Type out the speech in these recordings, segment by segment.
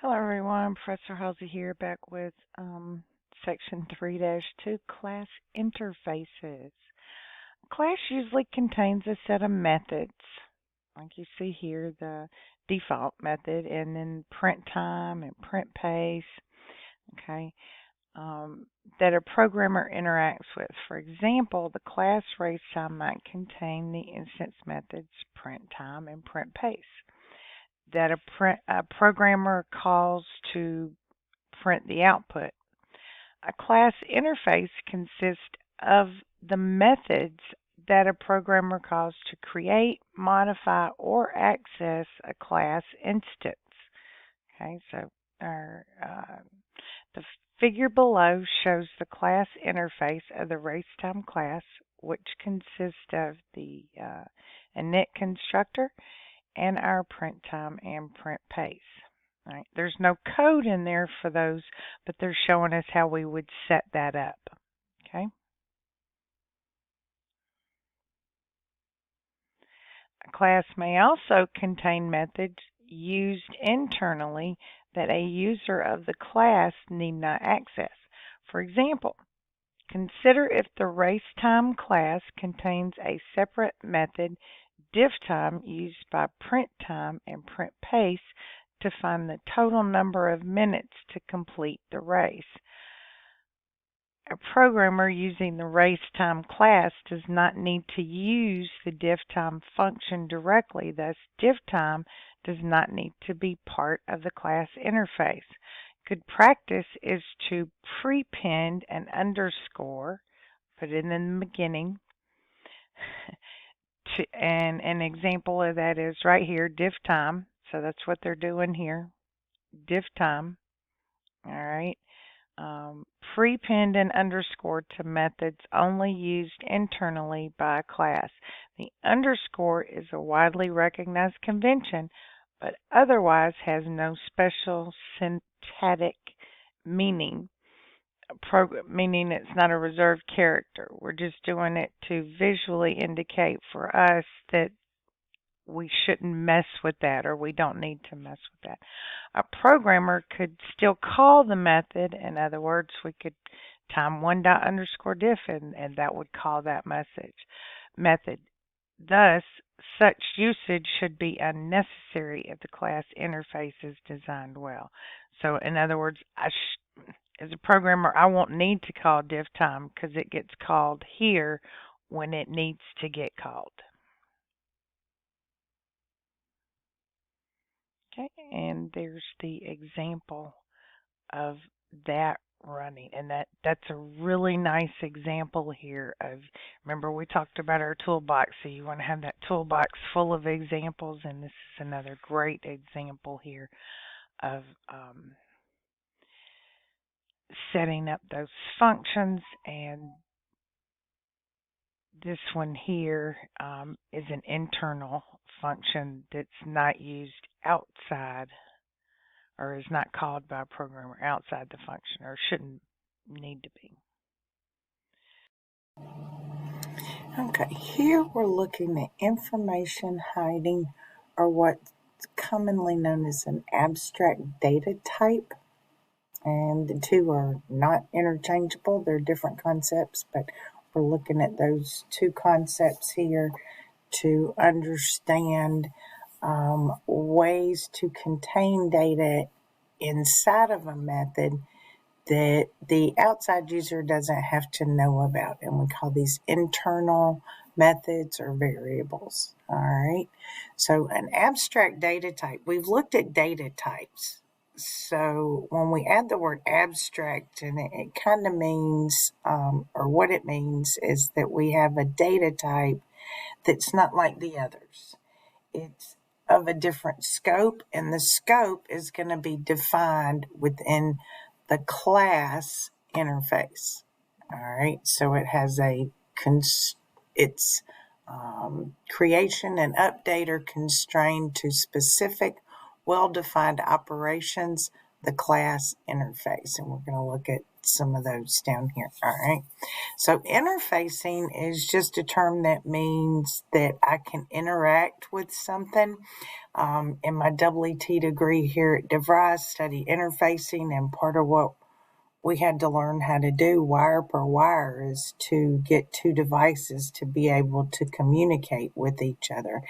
Hello everyone, Professor Halsey here, back with Section 3-2, Class Interfaces. Class usually contains a set of methods, like you see here, the default method, and then print time and print pace, okay, that a programmer interacts with. For example, the class race time might contain the instance methods print time and print pace that a programmer calls to print the output. A class interface consists of the methods that a programmer calls to create, modify, or access a class instance. Okay, so the figure below shows the class interface of the racetime class, which consists of the init constructor and our print time and print pace. Right. There's no code in there for those, but they're showing us how we would set that up. Okay. A class may also contain methods used internally that a user of the class need not access. For example, consider if the racetime class contains a separate method difftime used by print time and print pace to find the total number of minutes to complete the race. A programmer using the racetime class does not need to use the difftime function directly, thus difftime does not need to be part of the class interface. Good practice is to prepend an underscore, put it in the beginning, and an example of that is right here, difftime. So that's what they're doing here, difftime. All right. Prepend an underscore to methods only used internally by a class. The underscore is a widely recognized convention, but otherwise has no special syntactic meaning. Meaning it's not a reserved character. We're just doing it to visually indicate for us that we shouldn't mess with that, or we don't need to mess with that. A programmer could still call the method. In other words, we could time1 dot underscore diff, and that would call that method. Thus, such usage should be unnecessary if the class interface is designed well. So, in other words, as a programmer, I won't need to call difftime because it gets called here when it needs to get called. Okay, and there's the example of that running, and that's a really nice example here of, remember we talked about our toolbox, so you want to have that toolbox full of examples, and this is another great example here of setting up those functions. And this one here is an internal function that's not used outside, or is not called by a programmer outside the function, or shouldn't need to be. Okay, here we're looking at information hiding, or what's commonly known as an abstract data type. And the two are not interchangeable, they're different concepts, but we're looking at those two concepts here to understand ways to contain data inside of a method that the outside user doesn't have to know about. And we call these internal methods or variables. All right. So an abstract data type, we've looked at data types. So when we add the word abstract, and it kind of means, or what it means is that we have a data type that's not like the others. It's of a different scope, and the scope is going to be defined within the class interface. All right, so it has its creation and update are constrained to specific, well-defined operations, the class interface, and we're going to look at some of those down here. All right. So interfacing is just a term that means that I can interact with something. In my EET degree here at DeVry, study interfacing, and part of what we had to learn how to do wire per wire is to get two devices to be able to communicate with each other.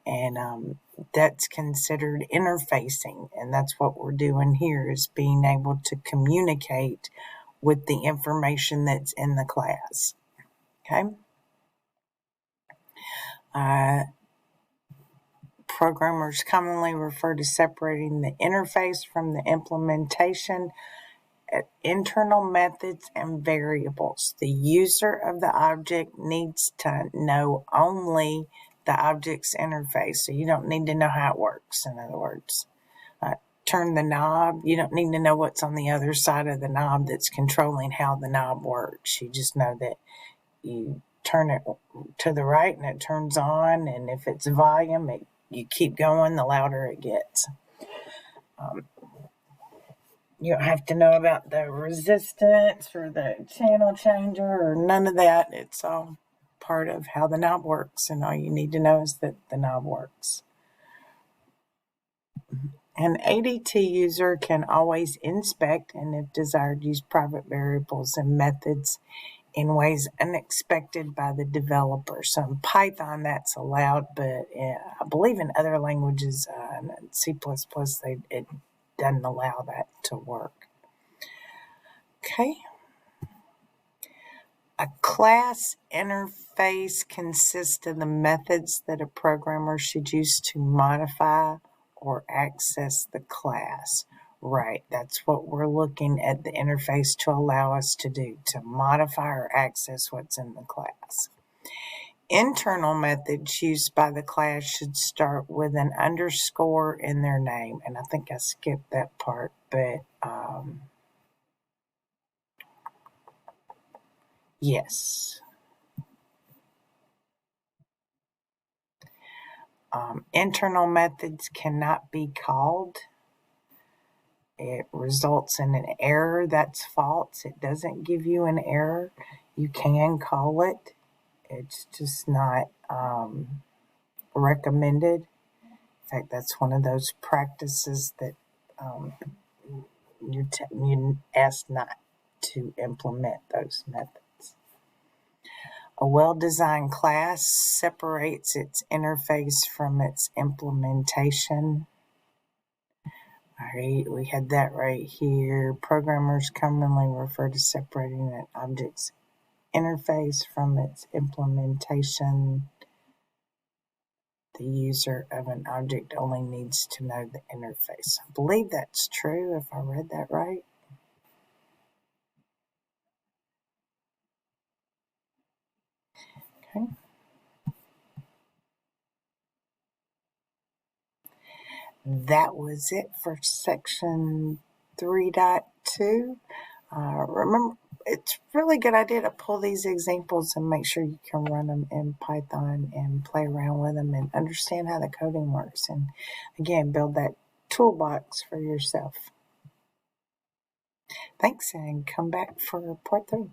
And that's considered interfacing. And that's what we're doing here, is being able to communicate with the information that's in the class. Okay. Programmers commonly refer to separating the interface from the implementation at internal methods and variables. The user of the object needs to know only the object's interface. So you don't need to know how it works, in other words. Turn the knob. You don't need to know what's on the other side of the knob that's controlling how the knob works. You just know that you turn it to the right and it turns on, and if it's volume, you keep going, the louder it gets. You don't have to know about the resistance or the channel changer or none of that. It's all part of how the knob works, and all you need to know is that the knob works. An ADT user can always inspect and, if desired, use private variables and methods in ways unexpected by the developer. So in Python, that's allowed, but I believe in other languages, C++, it doesn't allow that to work. Okay. A class interface consists of the methods that a programmer should use to modify or access the class. Right, that's what we're looking at the interface to allow us to do, to modify or access what's in the class. Internal methods used by the class should start with an underscore in their name. And I think I skipped that part, but yes. Internal methods cannot be called. It results in an error. That's false. It doesn't give you an error. You can call it. It's just not recommended. In fact, that's one of those practices that you're asked not to implement those methods. A well-designed class separates its interface from its implementation. All right, we had that right here. Programmers commonly refer to separating an object's interface from its implementation. The user of an object only needs to know the interface. I believe that's true, if I read that right. Okay. That was it for section 3.2. Remember, it's a really good idea to pull these examples and make sure you can run them in Python and play around with them and understand how the coding works. And again, build that toolbox for yourself. Thanks, and come back for part 3.